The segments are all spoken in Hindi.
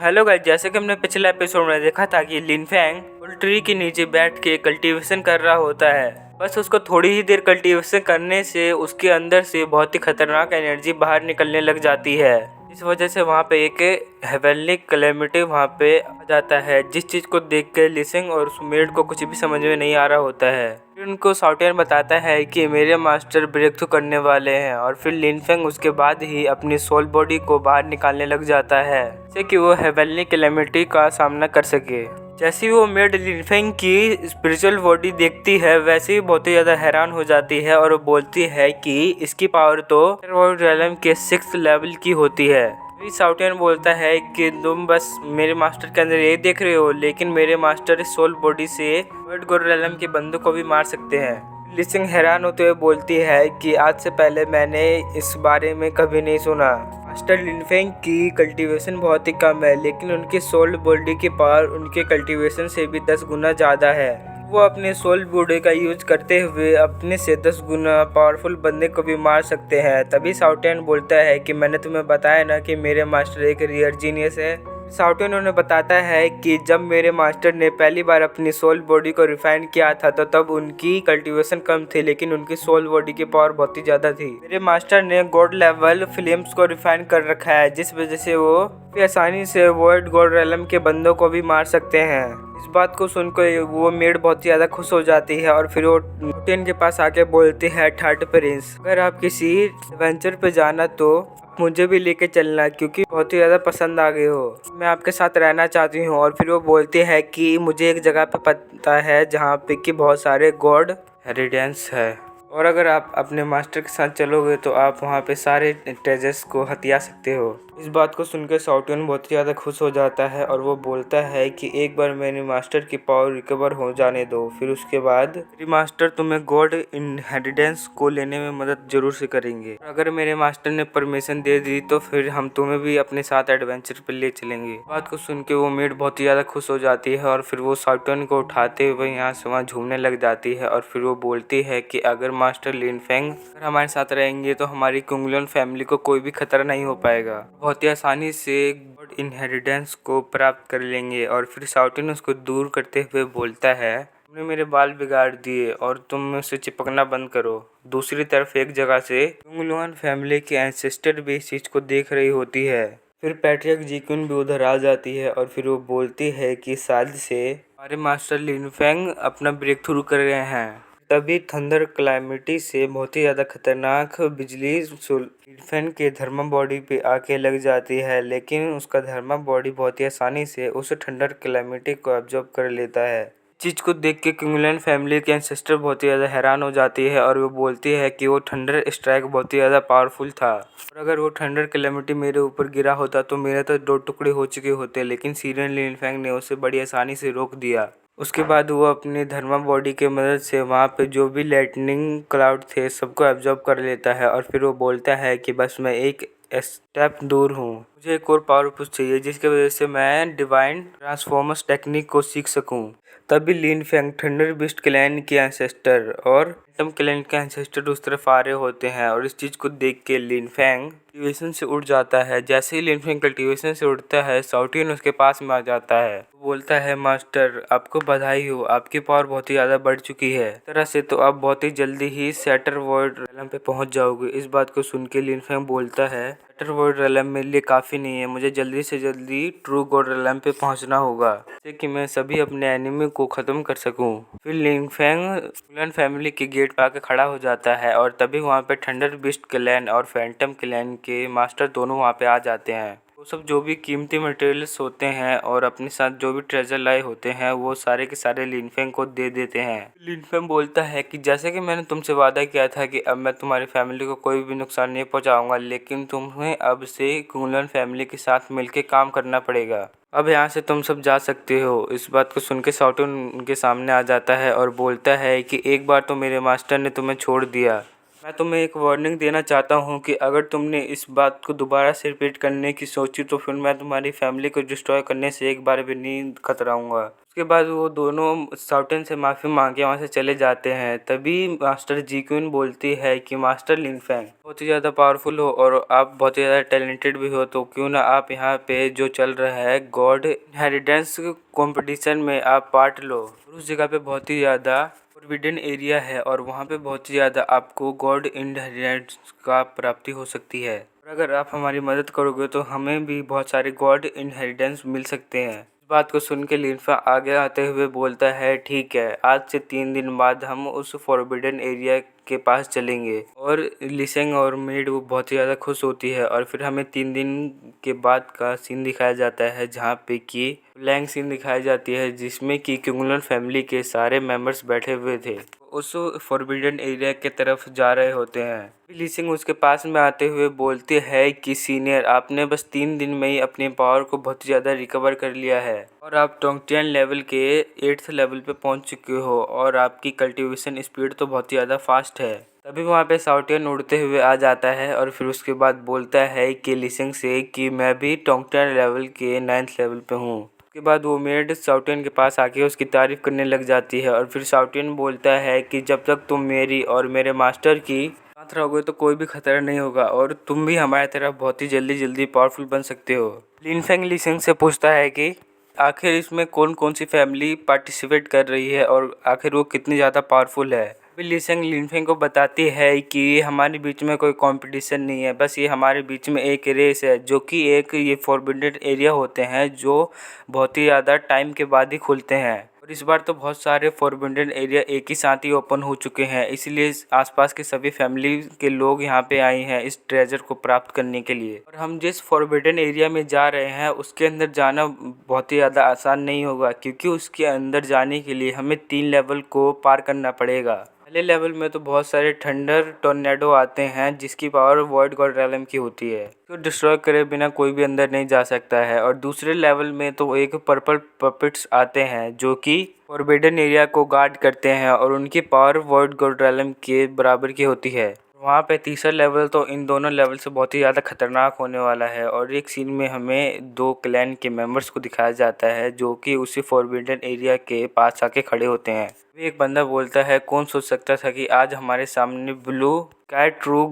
हेलो गाइस, जैसे कि हमने पिछले एपिसोड में देखा था कि लिन फेंग फुल ट्री के नीचे बैठ के कल्टीवेशन कर रहा होता है। बस उसको थोड़ी ही देर कल्टीवेशन करने से उसके अंदर से बहुत ही खतरनाक एनर्जी बाहर निकलने लग जाती है। इस वजह से वहाँ पे एक हेवनली कैलेमिटी वहाँ पे आ जाता है, जिस चीज़ को देख के लिसिंग और सुमेड को कुछ भी समझ में नहीं आ रहा होता है। फिर उनको साउटियन बताता है कि मेरे मास्टर ब्रेक थ्रू करने वाले हैं और फिर लिन फेंग उसके बाद ही अपनी सोल बॉडी को बाहर निकालने लग जाता है, जिससे कि वो हेवनली कैलेमिटी का सामना कर सके। जैसे ही वो मेड लिन फेंग की स्पिरिचुअल बॉडी देखती है, वैसे ही बहुत ही ज़्यादा हैरान हो जाती है और वो बोलती है कि इसकी पावर तो अंडरवर्ल्ड रेलम के 6th लेवल की होती है। साउटियन बोलता है कि तुम बस मेरे मास्टर के अंदर यही देख रहे हो, लेकिन मेरे मास्टर इस सोल बॉडी से वर्ल्ड गोड रेलम के बंदों को भी मार सकते हैं। लिसिंग हैरान होते हुए बोलती है कि आज से पहले मैंने इस बारे में कभी नहीं सुना। मास्टर लिन फेंग की कल्टीवेशन बहुत ही कम है, लेकिन उनकी सोल बॉडी की पावर उनके कल्टीवेशन से भी 10 गुना ज़्यादा है। वो अपने सोल बॉडी का यूज करते हुए अपने से 10 गुना पावरफुल बंदे को भी मार सकते हैं। तभी साउटियन बोलता है कि मैंने तुम्हें बताया ना कि मेरे मास्टर एक रियर जीनियस है। साउटियन उन्हें बताता है कि जब मेरे मास्टर ने पहली बार अपनी सोल बॉडी को रिफाइन किया था तो तब उनकी कल्टीवेशन कम थी, लेकिन उनकी सोल बॉडी की पावर बहुत ही ज़्यादा थी। मेरे मास्टर ने गॉड लेवल फ्लेम्स को रिफाइन कर रखा है, जिस वजह से वो आसानी से वर्ल्ड गोड रेलम के बंदों को भी मार सकते हैं। इस बात को सुनकर वो मेड बहुत ही ज़्यादा खुश हो जाती है और फिर वो साउटियन के पास आके बोलती है, थर्ड प्रिंस, अगर आप किसी एडवेंचर पे जाना तो मुझे भी लेके चलना, क्योंकि बहुत ही ज़्यादा पसंद आ गए हो, मैं आपके साथ रहना चाहती हूँ। और फिर वो बोलती है कि मुझे एक जगह पे पता है जहाँ पे कि बहुत सारे गॉड हेरिडेंस है, और अगर आप अपने मास्टर के साथ चलोगे तो आप वहाँ पे सारे ट्रेजर्स को हथिया सकते हो। इस बात को सुनकर साउटियन बहुत ही ज़्यादा खुश हो जाता है और वो बोलता है कि एक बार मेरे मास्टर की पावर रिकवर हो जाने दो, फिर उसके बाद मेरे मास्टर तुम्हें गॉड इनहेरिटेंस को लेने में मदद जरूर से करेंगे। अगर मेरे मास्टर ने परमिशन दे दी तो फिर हम तुम्हें भी अपने साथ एडवेंचर पर ले चलेंगे। बात को सुन के वो मेड बहुत ही ज़्यादा खुश हो जाती है और फिर वो साउटियन को उठाते हुए यहाँ से वहाँ झूमने लग जाती है और फिर वो बोलती है कि अगर मास्टर लिन फेंग अगर हमारे साथ रहेंगे तो हमारी कुंगलन फैमिली को कोई भी खतरा नहीं हो पाएगा, बहुत ही आसानी से गॉड इनहेरिटेंस को प्राप्त कर लेंगे। और फिर साउटियन उसको दूर करते हुए बोलता है, तुमने मेरे बाल बिगाड़ दिए और तुम उससे चिपकना बंद करो। दूसरी तरफ एक जगह से कुंगलन फैमिली के एंसेस्टर भी इस चीज़ को देख रही होती है। फिर पैट्रिक जीकुन भी उधर आ जाती है और फिर वो बोलती है कि शायद से हमारे मास्टर लिन फेंग अपना ब्रेक थ्रू कर रहे हैं। तभी थंडर क्लाइमिटी से बहुत ही ज़्यादा खतरनाक बिजली लिन फेंग के थर्मा बॉडी पे आके लग जाती है, लेकिन उसका थर्मा बॉडी बहुत ही आसानी से उस थंडर क्लाइमिटी को एब्जॉर्ब कर लेता है। चीज़ को देख के कुंगलन फैमिली के एंसेस्टर बहुत ही ज़्यादा हैरान हो जाती है और वो बोलती है कि वो थंडर स्ट्राइक बहुत ही ज़्यादा पावरफुल था, और अगर वो थंडर कैलेमिटी मेरे ऊपर गिरा होता तो मेरे तो 2 टुकड़े हो चुके होते, लेकिन सीरियन लिन फेंग ने उसे बड़ी आसानी से रोक दिया। उसके बाद वो अपनी धर्मा बॉडी की मदद से वहाँ पे जो भी लाइटनिंग क्लाउड थे सबको एब्जॉर्ब कर लेता है और फिर वो बोलता है कि बस मैं एक स्टेप दूर हूँ, मुझे एक और पावर पुश चाहिए जिसकी वजह से मैं डिवाइन ट्रांसफॉर्मर्स टेक्निक को सीख सकूँ। तभी लिन फेंग थंडर बिस्ट क्लैन के एंसेस्टर और एटम क्लैन के एंसेस्टर उस तरफ आ रहे होते हैं, और इस चीज़ को देख के लिन फेंग कल्टीवेशन से उड़ जाता है। जैसे ही लिन फेंग कल्टीवेशन से उड़ता है, साउटियन उसके पास में आ जाता है। वो बोलता है, मास्टर आपको बधाई हो, आपकी पावर बहुत ही ज़्यादा बढ़ चुकी है, इस तरह से तो आप बहुत ही जल्दी ही सैटर वर्ल्ड रेलम पे पहुंच जाओगे। इस बात को सुन के लिन फेंग बोलता है, सैटर वर्ल्ड रेलम मेरे लिए काफ़ी नहीं है, मुझे जल्दी से जल्दी ट्रू गॉड रेलम पे पहुंचना होगा, जिससे कि मैं सभी अपने एनिमी को ख़त्म कर सकूं। फिर लिन फेंग कुंगलन फैमिली के गेट पे आके खड़ा हो जाता है और तभी वहाँ पे थंडर बिस्ट क्लैन और फैंटम क्लैन के मास्टर दोनों वहाँ पे आ जाते हैं। वो सब जो भी कीमती मटेरियल्स होते हैं और अपने साथ जो भी ट्रेजर लाए होते हैं वो सारे के सारे लिन फेंग को दे देते हैं। लिन फेंग बोलता है कि जैसे कि मैंने तुमसे वादा किया था कि अब मैं तुम्हारी फैमिली को कोई भी नुकसान नहीं पहुंचाऊंगा, लेकिन तुम्हें अब से कुंगलन फैमिली के साथ मिलकर काम करना पड़ेगा, अब यहाँ से तुम सब जा सकते हो। इस बात को सुन के साउटियन उनके सामने आ जाता है और बोलता है कि एक बार तो मेरे मास्टर ने तुम्हें छोड़ दिया, मैं तुम्हें एक वार्निंग देना चाहता हूँ कि अगर तुमने इस बात को दोबारा से रिपीट करने की सोची तो फिर मैं तुम्हारी फैमिली को डिस्ट्रॉय करने से एक बार भी नहीं खतराऊंगा। उसके बाद वो दोनों साउटेन से माफ़ी मांग के वहाँ से चले जाते हैं। तभी मास्टर जी क्वीन बोलती है कि मास्टर लिनफेंग बहुत ही ज़्यादा पावरफुल हो और आप बहुत ही ज़्यादा टैलेंटेड भी हो, तो क्यों ना आप यहाँ पे जो चल रहा है गॉड इनहेरिटेंस कंपटीशन में आप पार्ट लो। उस जगह पे बहुत ही ज़्यादा फॉरबिडन एरिया है और वहाँ पे बहुत ही ज़्यादा आपको गॉड इनहेरिटेंस का प्राप्ति हो सकती है, और अगर आप हमारी मदद करोगे तो हमें भी बहुत सारे गॉड इनहेरिटेंस मिल सकते हैं। इस बात को सुन के लिनफा आगे आते हुए बोलता है, ठीक है, आज से 3 दिन बाद हम उस फॉरबिडन एरिया के पास चलेंगे। और लिसेंग और मेड वो बहुत ही ज़्यादा खुश होती है और फिर हमें 3 दिन के बाद का सीन दिखाया जाता है, जहाँ पे कि लैंग सीन दिखाई जाती है जिसमें कि क्यूंगलन फैमिली के सारे मेंबर्स बैठे हुए थे, उस फॉरबिडन एरिया के तरफ जा रहे होते हैं। लीसिंग उसके पास में आते हुए बोलते हैं कि सीनियर, आपने बस 3 दिन में ही अपने पावर को बहुत ज़्यादा रिकवर कर लिया है और आप टोंगटियन लेवल के 8th लेवल पे पहुंच चुके हो और आपकी कल्टीवेशन स्पीड तो बहुत ही ज़्यादा फास्ट है। तभी वहाँ पे साउटियन उड़ते हुए आ जाता है और फिर उसके बाद बोलता है कि लीसिंग से कि मैं भी टोंगटियन लेवल के 9th लेवल पे हूँ। उसके बाद वो मेड साउटियन के पास आके उसकी तारीफ़ करने लग जाती है और फिर साउटियन बोलता है कि जब तक तुम मेरी और मेरे मास्टर की साथ रहोगे तो कोई भी खतरा नहीं होगा और तुम भी हमारी तरह बहुत ही जल्दी पावरफुल बन सकते हो। लिनफेंग लीसिंग से पूछता है कि आखिर इसमें कौन कौन सी फैमिली पार्टिसिपेट कर रही है और आखिर वो कितनी ज़्यादा पावरफुल है। फिर लीसिंग लिनफेंग को बताती है कि हमारे बीच में कोई कंपटीशन नहीं है, बस ये हमारे बीच में एक रेस है, जो कि एक ये फॉरबिडन एरिया होते हैं जो बहुत ही ज़्यादा टाइम के बाद ही खुलते हैं। और इस बार तो बहुत सारे फॉरबिडन एरिया एक ही साथ ही ओपन हो चुके हैं, इसलिए आसपास के सभी फैमिली के लोग यहाँ पे आए हैं इस ट्रेजर को प्राप्त करने के लिए। और हम जिस फॉरबिडन एरिया में जा रहे हैं उसके अंदर जाना बहुत ही ज़्यादा आसान नहीं होगा, क्योंकि उसके अंदर जाने के लिए हमें 3 लेवल को पार करना पड़ेगा। पहले लेवल में तो बहुत सारे थंडर टोर्नेडो आते हैं जिसकी पावर वॉइड गॉड रेलम की होती है, तो डिस्ट्रॉय करे बिना कोई भी अंदर नहीं जा सकता है। और दूसरे लेवल में तो एक पर्पल पपेट्स आते हैं जो कि फॉरबिडन एरिया को गार्ड करते हैं और उनकी पावर वॉइड गॉड रेलम के बराबर की होती है। वहाँ पे तीसरा लेवल तो इन दोनों लेवल से बहुत ही ज़्यादा खतरनाक होने वाला है। और एक सीन में हमें 2 क्लैन के मेंबर्स को दिखाया जाता है जो कि उसी फॉरबिडन एरिया के पास आके खड़े होते हैं। एक बंदा बोलता है, कौन सोच सकता था कि आज हमारे सामने ब्लू कैट ट्रू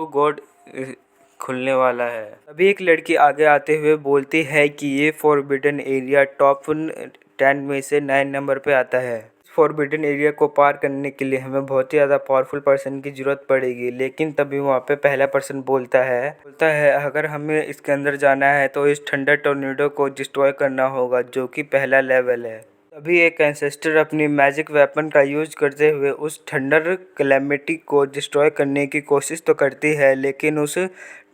गॉड खुलने वाला है। अभी एक लड़की आगे आते हुए बोलती है कि ये फॉरबिडन एरिया टॉप 10 में से 9 नंबर पे आता है। फॉरबिडन एरिया को पार करने के लिए हमें बहुत ही ज़्यादा पावरफुल पर्सन की ज़रूरत पड़ेगी, लेकिन तभी वहाँ पे पहला पर्सन बोलता है अगर हमें इसके अंदर जाना है तो इस थंडर टोर्नेडो को डिस्ट्रॉय करना होगा, जो कि पहला लेवल है। तभी एक एंसेस्टर अपनी मैजिक वेपन का यूज करते हुए उस थंडर कैलेमिटी को डिस्ट्रॉय करने की कोशिश तो करती है, लेकिन उस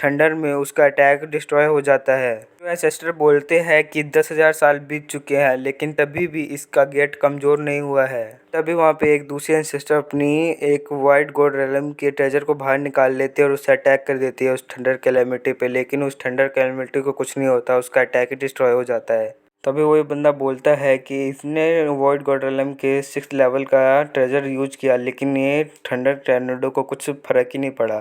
थंडर में उसका अटैक डिस्ट्रॉय हो जाता है। तो एंसेस्टर बोलते हैं कि 10,000 साल बीत चुके हैं, लेकिन तभी भी इसका गेट कमज़ोर नहीं हुआ है। तभी वहाँ पे एक दूसरे एंसेस्टर अपनी एक वाइट गॉड रेलम के ट्रेजर को बाहर निकाल लेते हैं और उससे अटैक कर देती है उस थंडर कैलेमिटी पे, लेकिन उस थंडर कैलेमिटी को कुछ नहीं होता, उसका अटैक ही डिस्ट्रॉय हो जाता है। तभी वही बंदा बोलता है कि इसने वॉइड गॉड रेलम के 6th लेवल का ट्रेजर यूज किया, लेकिन ये थंडर टोर्नेडो को कुछ फ़र्क ही नहीं पड़ा।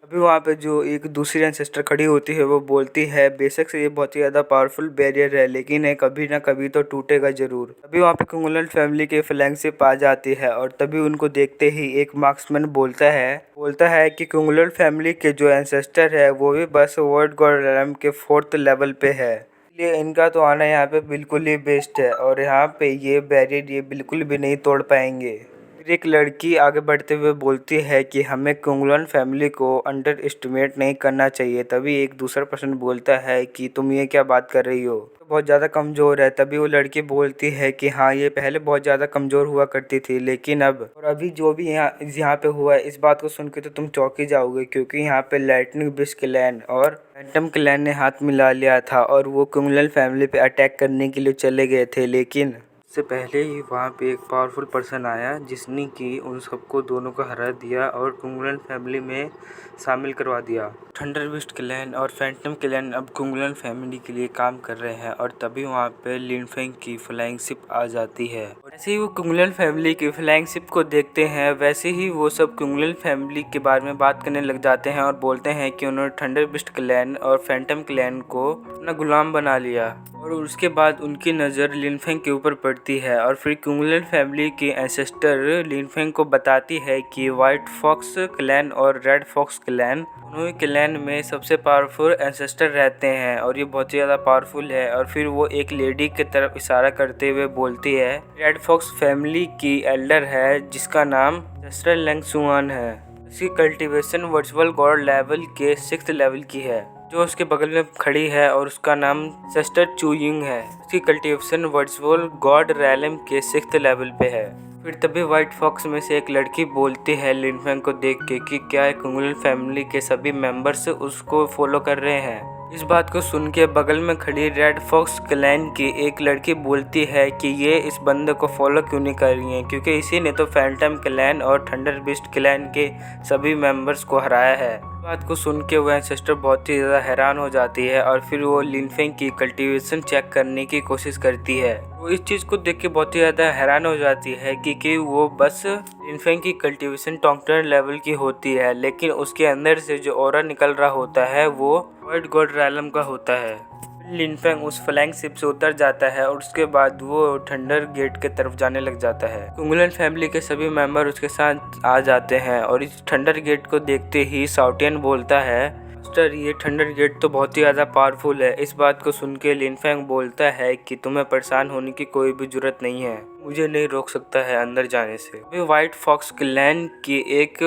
अभी वहाँ पे जो एक दूसरी एंसेस्टर खड़ी होती है वो बोलती है, बेशक से ये बहुत ही ज़्यादा पावरफुल बैरियर है, लेकिन ये कभी ना कभी तो टूटेगा ज़रूर। अभी वहाँ पे कुंगलन फैमिली के फ्लैगशिप आ जाती है और तभी उनको देखते ही एक मार्क्समैन बोलता है कि कुंगलन फैमिली के जो एंसेस्टर है वो भी बस वॉइड गॉड रेलम के 4th लेवल पे है, इसलिए इनका तो आना यहाँ पे बिल्कुल ही बेस्ट है और यहाँ पे ये बैरियर ये बिल्कुल भी नहीं तोड़ पाएंगे। फिर एक लड़की आगे बढ़ते हुए बोलती है कि हमें कुंगलन फैमिली को अंडर एस्टिमेट नहीं करना चाहिए। तभी एक दूसरा पर्सन बोलता है कि तुम ये क्या बात कर रही हो, तो बहुत ज़्यादा कमज़ोर है। तभी वो लड़की बोलती है कि हाँ, ये पहले बहुत ज़्यादा कमज़ोर हुआ करती थी, लेकिन अब और अभी जो भी यहाँ पे हुआ है, इस बात को सुन के तो तुम चौंक ही जाओगे, क्योंकि यहाँ पे लाइटनिंग बिश क्लैन और फैंटम क्लैन ने हाथ मिला लिया था और वो कुंगलन फैमिली पे अटैक करने के लिए चले गए थे, लेकिन इससे पहले ही वहाँ पे एक पावरफुल पर्सन आया जिसने कि उन सबको दोनों को हरा दिया और कुंगलन फैमिली में शामिल करवा दिया। थंडर बिस्ट क्लैन और फैंटम क्लैन अब कुंगलन फैमिली के लिए काम कर रहे हैं और तभी वहाँ पे लिनफेंग की फ्लाइंग शिप आ जाती है। वैसे ही वो कुंगलन फैमिली की फ्लाइंग शिप को देखते हैं, वैसे ही वो सब कुंगलन फैमिली के बारे में बात करने लग जाते हैं और बोलते हैं कि उन्होंने थंडर बिस्ट क्लैन और फैंटम क्लैन को अपना गुलाम बना लिया और उसके बाद उनकी नज़र लिनफेंग के ऊपर पड़ती है और फिर कुंगलन फैमिली की एंसेस्टर लिनफेंग को बताती है कि वाइट फॉक्स क्लैन और रेड फॉक्स क्लैन दोनों ही क्लैन में सबसे पावरफुल एंसेस्टर रहते हैं और ये बहुत ही ज़्यादा पावरफुल है। और फिर वो एक लेडी की तरफ इशारा करते हुए बोलती है रेड फॉक्स फैमिली की एल्डर है जिसका नाम जस्टर लैंगसुआन है। इसकी कल्टीवेशन वर्चुअल गॉड लेवल के 6th लेवल की है जो उसके बगल में खड़ी है और उसका नाम सिस्टर चूइंग है। उसकी कल्टीवेशन वर्चुअल गॉड रैलम के 6th लेवल पे है। फिर तभी व्हाइट फॉक्स में से एक लड़की बोलती है लिनफेंग को देख के कि क्या कुंगलन फैमिली के सभी मेंबर्स उसको फॉलो कर रहे हैं। इस बात को सुन के बगल में खड़ी रेड फॉक्स क्लैन की एक लड़की बोलती है कि ये इस बंदे को फॉलो क्यों नहीं कर रही है क्योंकि इसी ने तो फैंटम क्लैन और थंडर बिस्ट क्लैन के सभी मेंबर्स को हराया है। इस बात को सुन के वह सिस्टर बहुत ही ज़्यादा हैरान हो जाती है और फिर वो लिनफेंग की कल्टीवेशन चेक करने की कोशिश करती है। वो इस चीज़ को देख के बहुत ही ज़्यादा हैरान हो जाती है कि वो बस लिनफेंग की कल्टीवेशन टॉन्गटन लेवल की होती है लेकिन उसके अंदर से जो ऑरा निकल रहा होता है वो वाइट गॉड रैलम का होता है। लिनफेंग उस फ्लाइंग शिप से उतर जाता है और उसके बाद वो थंडर गेट के तरफ जाने लग जाता है। कुंगलन फैमिली के सभी मेंबर उसके साथ आ जाते हैं और इस थंडर गेट को देखते ही साउटियन बोलता है मास्टर ये थंडर गेट तो बहुत ही ज़्यादा पावरफुल है। इस बात को सुन के लिनफेंग बोलता है कि तुम्हें परेशान होने की कोई भी जरूरत नहीं है, मुझे नहीं रोक सकता है अंदर जाने से। वे व्हाइट फॉक्स क्लैन की एक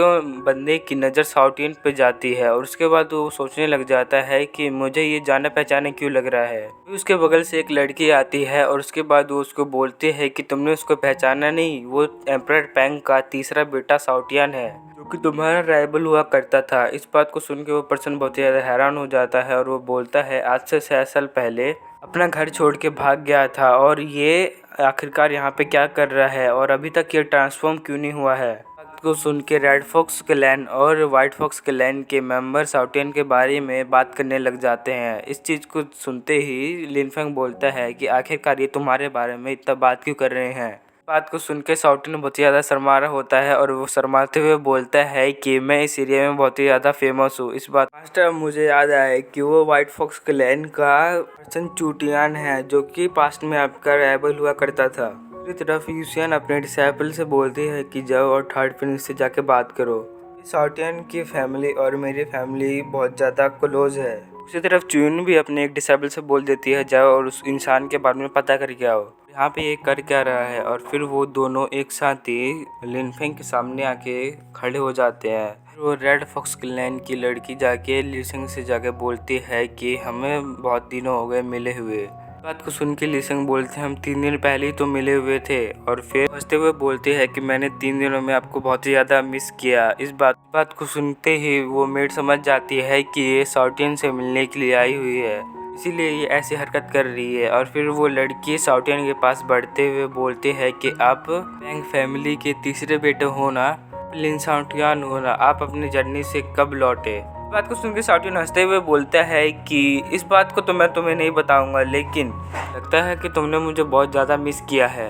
बंदे की नज़र साउटियन पे जाती है और उसके बाद वो सोचने लग जाता है कि मुझे ये जाना पहचाने क्यों लग रहा है। फिर उसके बगल से एक लड़की आती है और उसके बाद वो उसको बोलती है कि तुमने उसको पहचाना नहीं, वो एम्परर पैंग का तीसरा बेटा साउटियन है जो कि तुम्हारा राइवल हुआ करता था। इस बात को सुन के वो पर्सन बहुत ही ज़्यादा हैरान हो जाता है और वो बोलता है आज से 6 साल पहले अपना घर छोड़ के भाग गया था और ये आखिरकार यहाँ पे क्या कर रहा है और अभी तक ये ट्रांसफॉर्म क्यों नहीं हुआ है। बात को सुन के रेड फॉक्स क्लैन और वाइट फॉक्स क्लैन के मेंबर साउटियन के बारे में बात करने लग जाते हैं। इस चीज़ को सुनते ही लिनफेंग बोलता है कि आखिरकार ये तुम्हारे बारे में इतना बात क्यों कर रहे हैं। बात को सुन के साउटियन बहुत ही ज़्यादा शर्मा रहा होता है और वो शर्माते हुए बोलता है कि मैं इस एरिया में बहुत ही ज़्यादा फेमस हूँ। इस बात मास्टर मुझे याद आया कि वो व्हाइट फॉक्स क्लैन का पर्सन चूटियान है जो कि पास्ट में आपका राइवल हुआ करता था। दूसरी तरफ यूसियन अपने डिसाइपल से बोलती है कि जाओ और थर्ड प्रिंस से जाके बात करो। साउटियन की फैमिली और मेरी फैमिली बहुत ज़्यादा क्लोज है। उसी तरफ चून भी अपने एक डिसाइपल से बोल देती है जाओ और उस इंसान के बारे में पता करके आओ यहाँ पे ये कर क्या रहा है। और फिर वो दोनों एक साथ ही लिनफेंग के सामने आके खड़े हो जाते हैं। फिर वो रेड फॉक्स क्लैन की लड़की जाके लिनफेंग से जाके बोलती है कि हमें बहुत दिनों हो गए मिले हुए। बात को सुन के लिनफेंग बोलते हैं हम 3 दिन पहले ही तो मिले हुए थे और फिर हंसते हुए बोलते हैं कि मैंने 3 दिनों में आपको बहुत ही ज़्यादा मिस किया। इस बात को सुनते ही वो मेड समझ जाती है कि ये साउटियन से मिलने के लिए आई हुई है इसीलिए ये ऐसी हरकत कर रही है। और फिर वो लड़की साउटियन के पास बढ़ते हुए बोलती है कि आप पैंग फैमिली के तीसरे बेटे हो ना, लिन साउटियन हो ना, आप अपनी जर्नी से कब लौटे। बात को सुनकर साउटियन हंसते हुए बोलता है कि इस बात को तो मैं तुम्हें नहीं बताऊंगा लेकिन लगता है कि तुमने मुझे बहुत ज़्यादा मिस किया है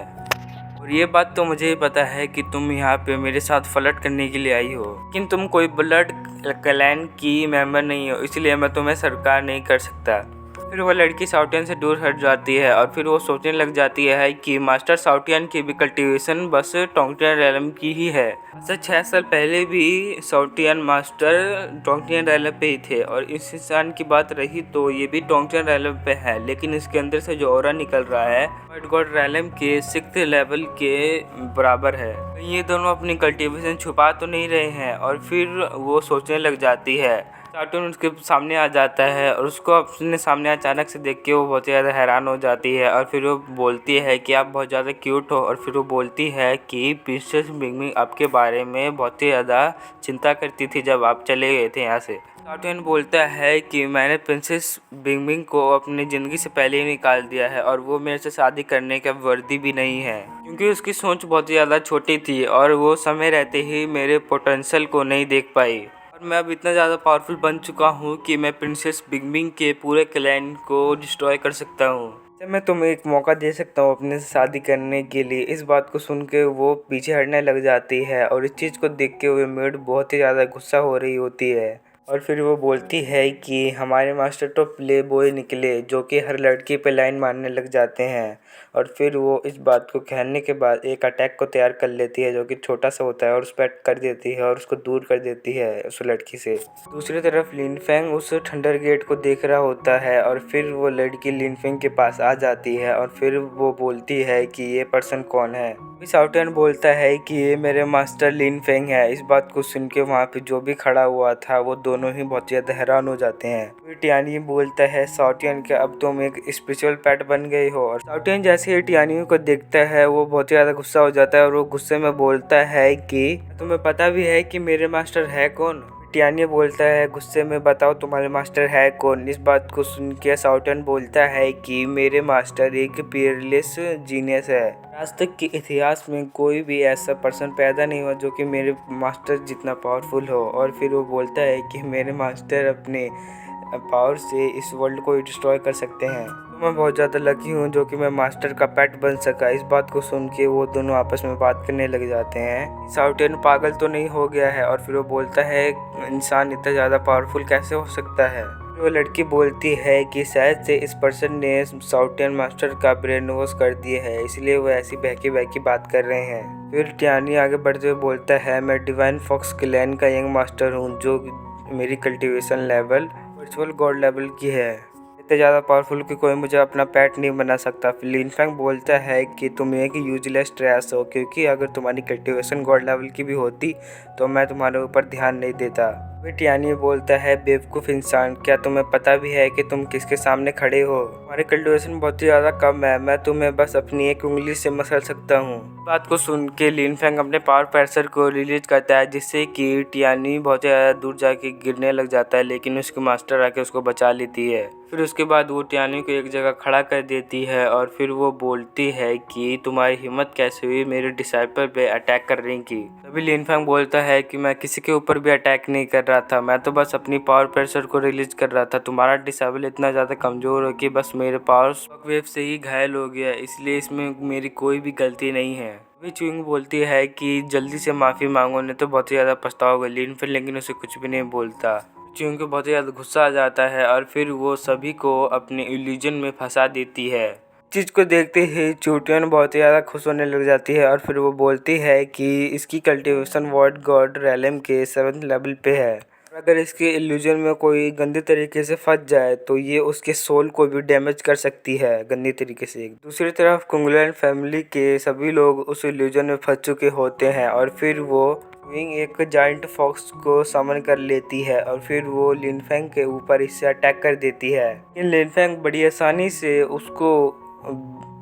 और ये बात तो मुझे ही पता है कि तुम यहाँ पे मेरे साथ फ्लर्ट करने के लिए आई हो लेकिन तुम कोई ब्लड क्लैन की मेंबर नहीं हो इसलिए मैं तुम्हें स्वीकार नहीं कर सकता। फिर वो लड़की साउटियन से दूर हट जाती है और फिर वो सोचने लग जाती है कि मास्टर साउटियन की भी कल्टीवेशन बस टोंगटियन रैलम की ही है। ऐसे 6 साल पहले भी साउटियन मास्टर टोंगटियन रैलम पे ही थे और इस इंसान की बात रही तो ये भी टोंगटियन रैलम पे है लेकिन इसके अंदर से जो ऑरा निकल रहा है वाइट गॉड रैलम के 6th लेवल के बराबर है। ये दोनों अपनी कल्टीवेशन छुपा तो नहीं रहे हैं और फिर वो सोचने लग जाती है। साउटियन उसके सामने आ जाता है और उसको अपने सामने अचानक से देख के वो बहुत ज़्यादा हैरान हो जाती है और फिर वो बोलती है कि आप बहुत ज़्यादा क्यूट हो। और फिर वो बोलती है कि प्रिंसेस बिंगबिंग आपके बारे में बहुत ही ज़्यादा चिंता करती थी जब आप चले गए थे यहाँ से। साउटियन बोलता है कि मैंने प्रिंसेस बिंगबिंग को अपनी ज़िंदगी से पहले ही निकाल दिया है और वो मेरे से शादी करने का वर्दी भी नहीं है क्योंकि उसकी सोच बहुत ही ज़्यादा छोटी थी और वो समय रहते ही मेरे पोटेंशियल को नहीं देख पाई। मैं अब इतना ज़्यादा पावरफुल बन चुका हूँ कि मैं प्रिंसेस बिंगबिंग के पूरे क्लैन को डिस्ट्रॉय कर सकता हूँ। मैं तुम्हें एक मौका दे सकता हूँ अपने से शादी करने के लिए। इस बात को सुन के वो पीछे हटने लग जाती है और इस चीज़ को देख के वो मेड बहुत ही ज़्यादा गुस्सा हो रही होती है। और फिर वो बोलती है कि हमारे मास्टर तो प्ले बॉय निकले, जो कि हर लड़की पे लाइन मारने लग जाते हैं। और फिर वो इस बात को कहने के बाद एक अटैक को तैयार कर लेती है, जो कि छोटा सा होता है, और उस पर कर देती है और उसको दूर कर देती है उस लड़की से। दूसरी तरफ लिनफेंग उस थंडर गेट को देख रहा होता है और फिर वो लड़की लिनफेंग के पास आ जाती है और फिर वो बोलती है कि ये पर्सन कौन है। शाओटियन बोलता है कि ये मेरे मास्टर लिनफेंग है। इस बात को सुन के वहाँ पे जो भी खड़ा हुआ था वो दोनों ही बहुत ज़्यादा हैरान हो जाते हैं। फिर टियानी बोलता है शाओटियन कि अब तुम एक स्पिरिचुअल पेट बन गई हो। और शाओटियन जैसे ही टियानी को देखता है वो बहुत ज़्यादा गुस्सा हो जाता है और वो गुस्से में बोलता है कि तुम्हें पता भी है कि मेरे मास्टर है कौन। टियानी बोलता है गुस्से में, बताओ तुम्हारे मास्टर है कौन। इस बात को सुन के शाओटियन बोलता है कि मेरे मास्टर एक पीयरलेस जीनियस है। आज तक के इतिहास में कोई भी ऐसा पर्सन पैदा नहीं हुआ जो कि मेरे मास्टर जितना पावरफुल हो। और फिर वो बोलता है कि मेरे मास्टर अपने पावर से इस वर्ल्ड को डिस्ट्रॉय कर सकते हैं। तो मैं बहुत ज़्यादा लकी हूँ जो कि मैं मास्टर का पेट बन सका। इस बात को सुन के वो दोनों आपस में बात करने लग जाते हैं। शाओटियन पागल तो नहीं हो गया है। और फिर वो बोलता है इंसान इतना ज़्यादा पावरफुल कैसे हो सकता है। वो लड़की बोलती है कि शायद से इस पर्सन ने शाओटियन मास्टर का ब्रेन वॉश कर दिया है, इसलिए वो ऐसी बहकी बहकी बात कर रहे हैं। फिर टियानी आगे बढ़ते हुए बोलता है मैं डिवाइन फॉक्स क्लैन का यंग मास्टर हूँ, जो मेरी cultivation level virtual God level की है। इतने ज़्यादा पावरफुल कि कोई मुझे अपना पेट नहीं बना सकता। फिर लिनफेंग बोलता है कि तुम एक यूजलेस ट्रैश हो, क्योंकि अगर तुम्हारी कल्टीवेशन गॉड लेवल की भी होती तो मैं तुम्हारे ऊपर ध्यान नहीं देता। फिर टियानी बोलता है बेवकूफ़ इंसान, क्या तुम्हें पता भी है कि तुम किसके सामने खड़े हो। हमारी कल्टीवेशन बहुत ही ज़्यादा कम है, मैं तुम्हें बस अपनी एक उंगली से मसल सकता हूँ। बात को सुन के लिनफेंग अपने पावर प्रेशर को रिलीज करता है, जिससे कि टियानी बहुत ज़्यादा दूर जाके गिरने लग जाता है, लेकिन उसके मास्टर आके उसको बचा लेती है। फिर उसके बाद वो टियानी को एक जगह खड़ा कर देती है और फिर वो बोलती है कि तुम्हारी हिम्मत कैसे हुई मेरे डिसाइपल पे अटैक करने की। तभी लिनफेंग बोलता है कि मैं किसी के ऊपर भी अटैक नहीं कर रहा था, मैं तो बस अपनी पावर प्रेशर को रिलीज कर रहा था। तुम्हारा डिसाइबल इतना ज़्यादा कमज़ोर हो कि बस मेरे पावर शॉकवेव से ही घायल हो गया, इसलिए इसमें मेरी कोई भी गलती नहीं है। वी च्यूइंग बोलती है कि जल्दी से माफ़ी मांगो, नहीं तो बहुत ही ज़्यादा पछताओगे। लिनफेंग लेकिन उसे कुछ भी नहीं बोलता। च्यूइंग को बहुत ही ज़्यादा गुस्सा आ जाता है और फिर वो सभी को अपने इल्यूजन में फंसा देती है। चीज़ को देखते ही चूटियन बहुत ही ज़्यादा खुश होने लग जाती है और फिर वो बोलती है कि इसकी कल्टीवेशन वर्ड गॉड रैलम के 7th लेवल पे है। अगर इसके इल्यूजन में कोई गंदे तरीके से फंस जाए तो ये उसके सोल को भी डैमेज कर सकती है गंदी तरीके से। दूसरी तरफ कुंगलैन फैमिली के सभी लोग उस इल्यूजन में फंस चुके होते हैं और फिर वो विंग एक जाइंट फॉक्स को समन कर लेती है और फिर वो लिनफेंग के ऊपर इससे अटैक कर देती है। लिनफेंग बड़ी आसानी से उसको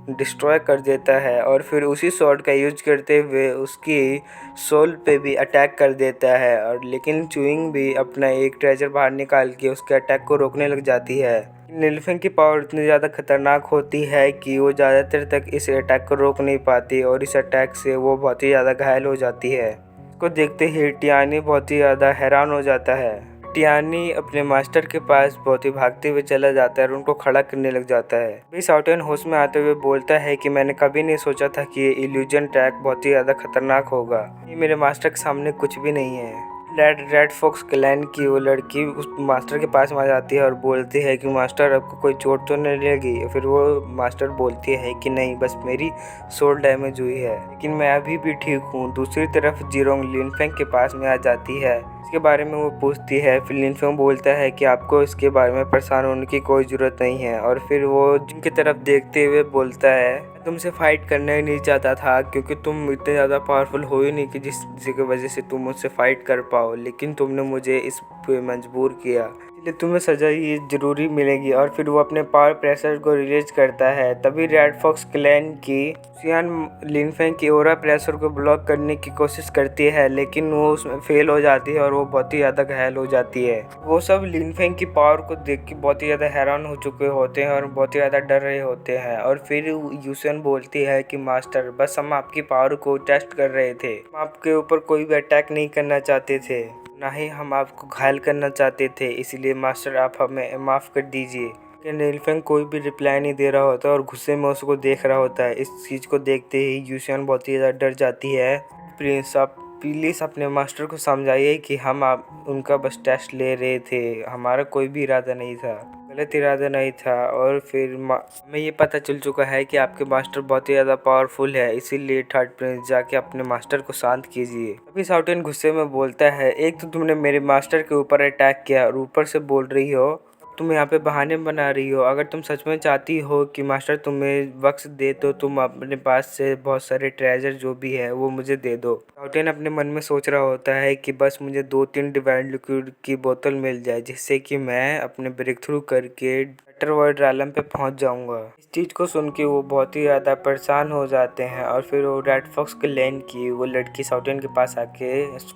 डिस्ट्रॉय कर देता है और फिर उसी शॉट का यूज करते हुए उसकी सोल पे भी अटैक कर देता है। और लेकिन च्यूइंग भी अपना एक ट्रेजर बाहर निकाल के उसके अटैक को रोकने लग जाती है। लिनफेंग की पावर इतनी ज़्यादा खतरनाक होती है कि वो ज़्यादातर तक इस अटैक को रोक नहीं पाती और इस अटैक से वो बहुत ही ज़्यादा घायल हो जाती है। इसको देखते ही टियानी बहुत ही ज़्यादा हैरान हो जाता है। टियानी अपने मास्टर के पास बहुत ही भागते हुए चला जाता है और उनको खड़ा करने लग जाता है। भी शाओटियन होश में आते हुए बोलता है कि मैंने कभी नहीं सोचा था कि ये इल्यूजन ट्रैक बहुत ही ज़्यादा खतरनाक होगा। ये मेरे मास्टर के सामने कुछ भी नहीं है। रेड फॉक्स क्लैन की वो लड़की उस मास्टर के पास आ जाती है और बोलती है कि मास्टर आपको कोई चोट तो नहीं लगी। फिर वो मास्टर बोलती है कि नहीं, बस मेरी सोल डैमेज हुई है, लेकिन मैं अभी भी ठीक हूँ। दूसरी तरफ जीरोंग लिनफेंग के पास में आ जाती है, इसके बारे में वो पूछती है। फिर लिनफेंग बोलता है कि आपको इसके बारे में परेशान होने की कोई ज़रूरत नहीं है। और फिर वो जिनकी तरफ देखते हुए बोलता है तुमसे फाइट करना ही नहीं चाहता था, क्योंकि तुम इतने ज़्यादा पावरफुल हो ही नहीं कि जिसकी वजह से तुम मुझसे फाइट कर पाओ, लेकिन तुमने मुझे इस पे मजबूर किया, इसलिए तुम्हें सज़ा ही ज़रूरी मिलेगी। और फिर वो अपने पावर प्रेशर को रिलीज करता है। तभी रेड फॉक्स क्लैन की सियान लिनफेंग की ओरा प्रेशर को ब्लॉक करने की कोशिश करती है, लेकिन वो उसमें फेल हो जाती है और वो बहुत ही ज़्यादा घायल हो जाती है। वो सब लिनफेंग की पावर को देख के बहुत ही ज़्यादा हैरान हो चुके होते हैं और बहुत ही ज़्यादा डर रहे होते हैं। और फिर यूसन बोलती है कि मास्टर, बस हम आपकी पावर को टेस्ट कर रहे थे, हम आपके ऊपर कोई भी अटैक नहीं करना चाहते थे, ना ही हम आपको घायल करना चाहते थे, इसलिए मास्टर आप हमें माफ़ कर दीजिए। लिनफेंग कोई भी रिप्लाई नहीं दे रहा होता और गुस्से में उसको देख रहा होता है। इस चीज़ को देखते ही यूशियन बहुत ही ज़्यादा डर जाती है। प्रिंस, आप प्लीज़ अपने मास्टर को समझाइए कि हम आप उनका बस टेस्ट ले रहे थे, हमारा कोई भी इरादा नहीं था, गलत इरादा नहीं था। और फिर हमें ये पता चल चुका है कि आपके मास्टर बहुत ही ज़्यादा पावरफुल है, इसीलिए थर्ड प्रिंस जाके अपने मास्टर को शांत कीजिए। अभी साउटिन गुस्से में बोलता है, एक तो तुमने मेरे मास्टर के ऊपर अटैक किया और ऊपर से बोल रही हो तुम यहाँ पे बहाने बना रही हो। अगर तुम सच में चाहती हो कि मास्टर तुम्हें वक्त दे तो तुम अपने पास से बहुत सारे ट्रेजर जो भी है वो मुझे दे दो। साउटिन अपने मन में सोच रहा होता है कि बस मुझे 2-3 डिवाइन लिक्विड की बोतल मिल जाए जिससे कि मैं अपने ब्रेक थ्रू करके वर्ल्ड आलम पे पहुंच जाऊंगा। इस चीज़ को सुन के वो बहुत ही ज़्यादा परेशान हो जाते हैं और फिर वो रेड फॉक्स के लैन की वो लड़की साउटिन के पास आके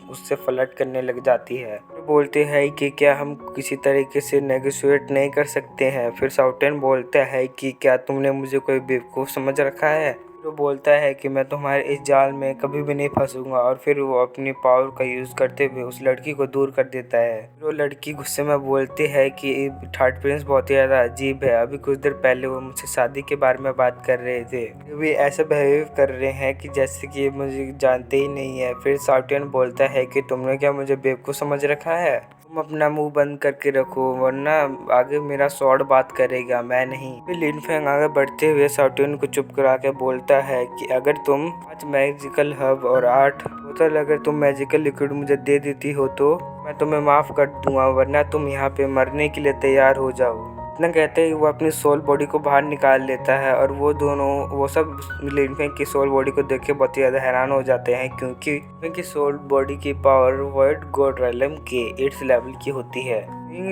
उससे फ्लर्ट करने लग जाती है। वो बोलते हैं कि क्या हम किसी तरीके से नेगोशिएट नहीं कर सकते हैं। फिर साउटिन बोलता है कि क्या तुमने मुझे कोई बेवकूफ़ समझ रखा है। वो बोलता है कि मैं तुम्हारे इस जाल में कभी भी नहीं फंसूंगा और फिर वो अपनी पावर का यूज़ करते हुए उस लड़की को दूर कर देता है। वो लड़की गुस्से में बोलती है कि थर्ड प्रिंस बहुत ही ज़्यादा अजीब है, अभी कुछ देर पहले वो मुझसे शादी के बारे में बात कर रहे थे, वे ऐसे बिहेव कर रहे हैं कि जैसे कि मुझे जानते ही नहीं है। फिर साउटिन बोलता है कि तुमने क्या मुझे बेवकूफ़ समझ रखा है, तुम अपना मुंह बंद करके रखो वरना आगे मेरा स्वॉर्ड बात करेगा, मैं नहीं। फिर लिन फेंग आगे बढ़ते हुए साउटिन को चुप करा के बोलता है कि अगर तुम 5 मैजिकल हब और 8 बोतल अगर तुम मैजिकल लिक्विड मुझे दे देती हो तो मैं तुम्हें माफ़ कर दूंगा, वरना तुम यहाँ पे मरने के लिए तैयार हो जाओ। इतना कहते ही वो अपनी सोल बॉडी को बाहर निकाल लेता है और वो सब लिन फेंग की सोल बॉडी को देख के बहुत ही ज़्यादा हैरान हो जाते हैं क्योंकि उनकी सोल बॉडी की पावर वर्ल्ड गॉड रेलम के 8th लेवल की होती है।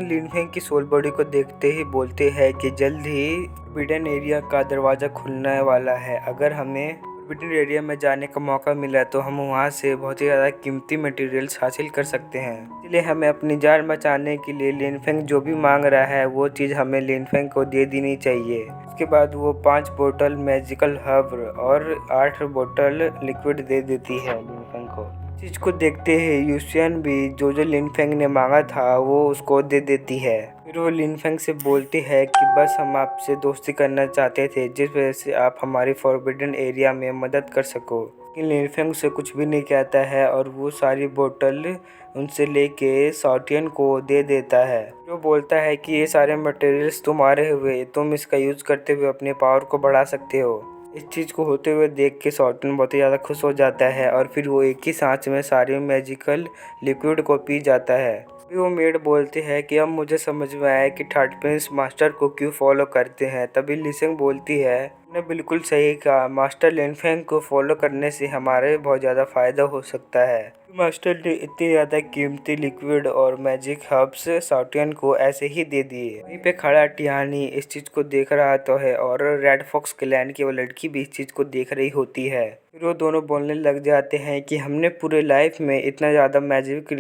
लिन फेंग की सोल बॉडी को देखते ही बोलते हैं कि जल्द ही फोरबिडन एरिया का दरवाज़ा खुलने वाला है, अगर हमें फोरबिडन एरिया में जाने का मौका मिला तो हम वहाँ से बहुत ही ज़्यादा कीमती मटेरियल्स हासिल कर सकते हैं। इसलिए हमें अपनी जान बचाने के लिए लिन फेंग जो भी मांग रहा है वो चीज़ हमें लिन फेंग को दे देनी चाहिए। उसके बाद वो 5 बोतल मैजिकल हब और 8 बोतल लिक्विड दे देती है लिन फेंग को। चीज़ को देखते ही यूसियन भी जो लिन फेंग ने मांगा था वो उसको दे देती है। फिर वो लिन फेंग से बोलती है कि बस हम आपसे दोस्ती करना चाहते थे जिस वजह से आप हमारी फोरबिडन एरिया में मदद कर सको। लेकिन लिन फेंग उसे कुछ भी नहीं कहता है और वो सारी बोतल उनसे लेके साउटिन को दे देता है। जो बोलता है कि ये सारे मटेरियल्स तुम्हारे हुए, तुम इसका यूज़ करते हुए अपने पावर को बढ़ा सकते हो। इस चीज़ को होते हुए देख के साउटिन बहुत ही ज़्यादा खुश हो जाता है और फिर वो एक ही सांस में सारे मैजिकल लिक्विड को पी जाता है। फिर वो मेड बोलते हैं कि अब मुझे समझ में आया कि थर्ड प्रिंस मास्टर को क्यों फॉलो करते हैं। तभी लिसेंग बोलती है ने बिल्कुल सही कहा, मास्टर लिन फेंग को फॉलो करने से हमारे बहुत ज़्यादा फ़ायदा हो सकता है। मास्टर ने इतनी ज़्यादा कीमती लिक्विड और मैजिक हर्ब्स साउटिन को ऐसे ही दे दिए। वहीं पे खड़ा टियानी इस चीज़ को देख रहा तो है और रेड फॉक्स क्लैन की वो लड़की भी इस चीज़ को देख रही होती है। फिर वो दोनों बोलने लग जाते हैं कि हमने पूरे लाइफ में इतना ज़्यादा मैजिक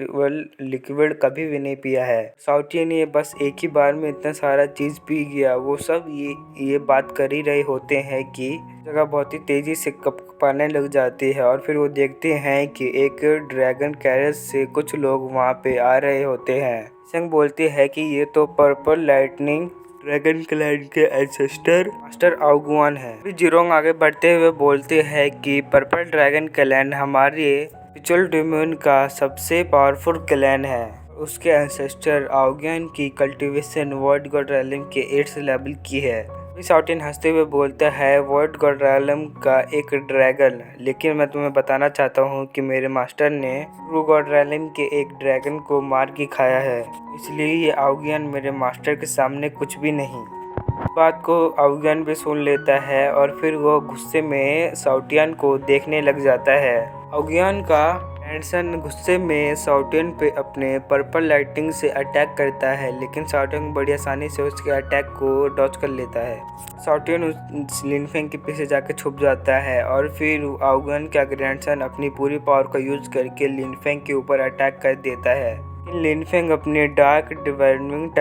लिक्विड कभी भी नहीं पिया है। साउटिन ये बस एक ही बार में इतना सारा चीज़ पी गया। वो सब ये बात कर ही रहे होते हैं कि जगह बहुत ही तेज़ी से कँपने लग जाती है और फिर वो देखते हैं कि एक ड्रैगन कैरेज से कुछ लोग वहाँ पे आ रहे होते हैं। संग बोलते हैं कि ये तो पर्पल लाइटनिंग ड्रैगन क्लैन के एंसेस्टर मास्टर आउगुआन है। फिर जिरोंग आगे बढ़ते हुए बोलते हैं कि पर्पल ड्रैगन क्लैन हमारे पिचुअल डोमेन का सबसे पावरफुल क्लैन है। उसके एंसेस्टर आउगुआन की कल्टीवेशन वर्ल्ड गॉड रेलम के 8th लेवल की है। साउटिन हंसते हुए बोलता है, वर्ल्ड गॉड रेलम का एक ड्रैगन, लेकिन मैं तुम्हें बताना चाहता हूँ कि मेरे मास्टर ने ट्रू गॉड रेलम के एक ड्रैगन को मार के खाया है, इसलिए ये आउगियन मेरे मास्टर के सामने कुछ भी नहीं। बात को आउगियन भी सुन लेता है और फिर वो गुस्से में साउटियन को देखने लग जाता है। आउगियन का एंडसन गुस्से में साउटिन पे अपने पर्पल लाइटिंग से अटैक करता है, लेकिन साउटिन बड़ी आसानी से उसके अटैक को डॉज कर लेता है। साउटिन लिन फेंग के पीछे जाकर छुप जाता है और फिर आउगन का ग्रैंडसन अपनी पूरी पावर का यूज करके लिन फेंग के ऊपर अटैक कर देता है। लिन फेंग अपने डार्क डिवाइनिंग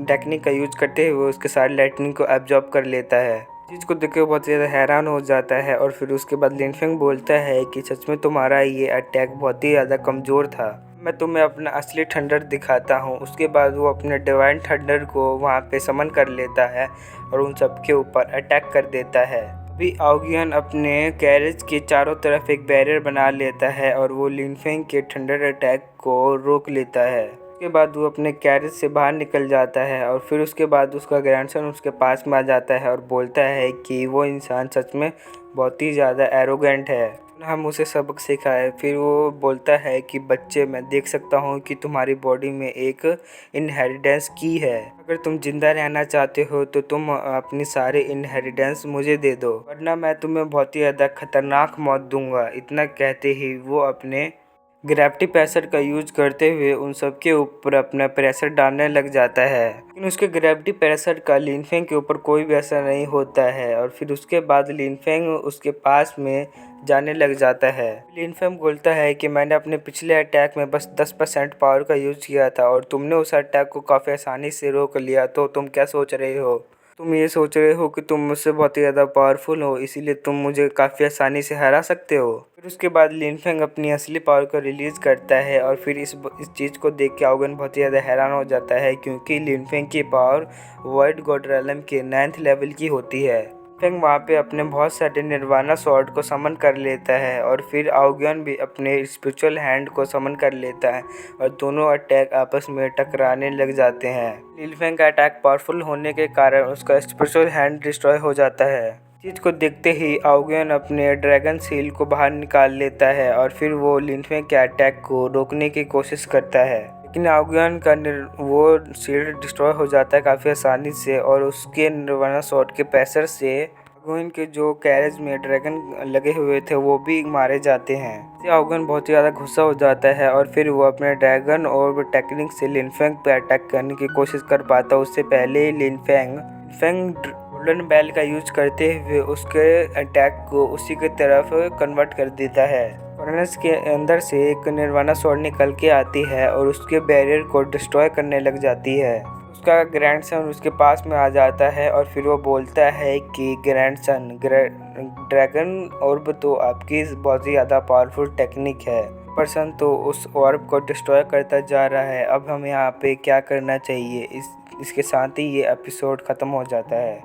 टेक्निक का यूज करते हुए उसके सारी लाइटनिंग को एब्जॉर्ब कर लेता है। चीज़ को देख के बहुत ज़्यादा हैरान हो जाता है और फिर उसके बाद लिन फेंग बोलता है कि सच में तुम्हारा ये अटैक बहुत ही ज़्यादा कमज़ोर था, मैं तुम्हें अपना असली थंडर दिखाता हूँ। उसके बाद वो अपने डिवाइन थंडर को वहाँ पे समन कर लेता है और उन सब के ऊपर अटैक कर देता है। अभी आउगियन अपने कैरेज के चारों तरफ एक बैरियर बना लेता है और वो लिनफेंग के थंडर अटैक को रोक लेता है। उसके बाद वो अपने कैरेज से बाहर निकल जाता है और फिर उसके बाद उसका ग्रैंडसन उसके पास में आ जाता है और बोलता है कि वो इंसान सच में बहुत ही ज़्यादा एरोगेंट है, हम उसे सबक सिखाए। फिर वो बोलता है कि बच्चे, मैं देख सकता हूँ कि तुम्हारी बॉडी में एक इनहेरिटेंस की है। अगर तुम जिंदा रहना चाहते हो तो तुम अपनी सारे इनहेरिटेंस मुझे दे दो, वरना मैं तुम्हें बहुत ही ज़्यादा खतरनाक मौत दूंगा। इतना कहते ही वो अपने ग्रेविटी प्रेशर का यूज करते हुए उन सब के ऊपर अपना प्रेशर डालने लग जाता है, लेकिन उसके ग्रेविटी प्रेशर का लिनफेंग के ऊपर कोई भी असर नहीं होता है। और फिर उसके बाद लिनफेंग उसके पास में जाने लग जाता है। लिनफेंग बोलता है कि मैंने अपने पिछले अटैक में बस 10% पावर का यूज किया था और तुमने उस अटैक को काफ़ी आसानी से रोक लिया, तो तुम क्या सोच रहे हो? तुम ये सोच रहे हो कि तुम मुझसे बहुत ही ज़्यादा पावरफुल हो, इसीलिए तुम मुझे काफ़ी आसानी से हरा सकते हो। फिर उसके बाद लिनफेंग अपनी असली पावर को रिलीज़ करता है और फिर इस चीज़ को देख के आउगन बहुत ही ज़्यादा हैरान हो जाता है, क्योंकि लिनफेंग की पावर वॉइड गॉड रेलम के 9th लेवल की होती है। लिनफेंग वहाँ पे अपने बहुत सारे निर्वाणा स्वॉर्ड को समन कर लेता है और फिर आउगन भी अपने स्पिरिचुअल हैंड को समन कर लेता है और दोनों अटैक आपस में टकराने लग जाते हैं। लिनफेंग का अटैक पावरफुल होने के कारण उसका स्पिरिचुअल हैंड डिस्ट्रॉय हो जाता है। चीज़ को देखते ही आउगन अपने ड्रैगन सील को बाहर निकाल लेता है और फिर वो लिनफेंग के अटैक को रोकने की कोशिश करता है, लेकिन आउगन का वो शील्ड डिस्ट्रॉय हो जाता है काफ़ी आसानी से और उसके निर्वाणा स्वॉर्ड के प्रेशर से आउगन के जो कैरेज में ड्रैगन लगे हुए थे वो भी मारे जाते हैं। इससे आउगन बहुत ही ज़्यादा गुस्सा हो जाता है और फिर वो अपने ड्रैगन और टेक्निक से लिनफेंग पे अटैक करने की कोशिश कर पाता। उससे पहले लिनफेंग गोल्डन बेल का यूज करते हुए उसके अटैक को उसी की तरफ कन्वर्ट कर देता है। फर्नेस के अंदर से एक निर्वाणा स्वॉर्ड निकल के आती है और उसके बैरियर को डिस्ट्रॉय करने लग जाती है। उसका ग्रैंडसन उसके पास में आ जाता है और फिर वो बोलता है कि ग्रैंडसन, ड्रैगन ऑर्ब तो आपकी बहुत ही ज़्यादा पावरफुल टेक्निक है, पर्सन तो उस ऑर्ब को डिस्ट्रॉय करता जा रहा है, अब हम यहाँ पे क्या करना चाहिए। इसके साथ ही ये एपिसोड ख़त्म हो जाता है।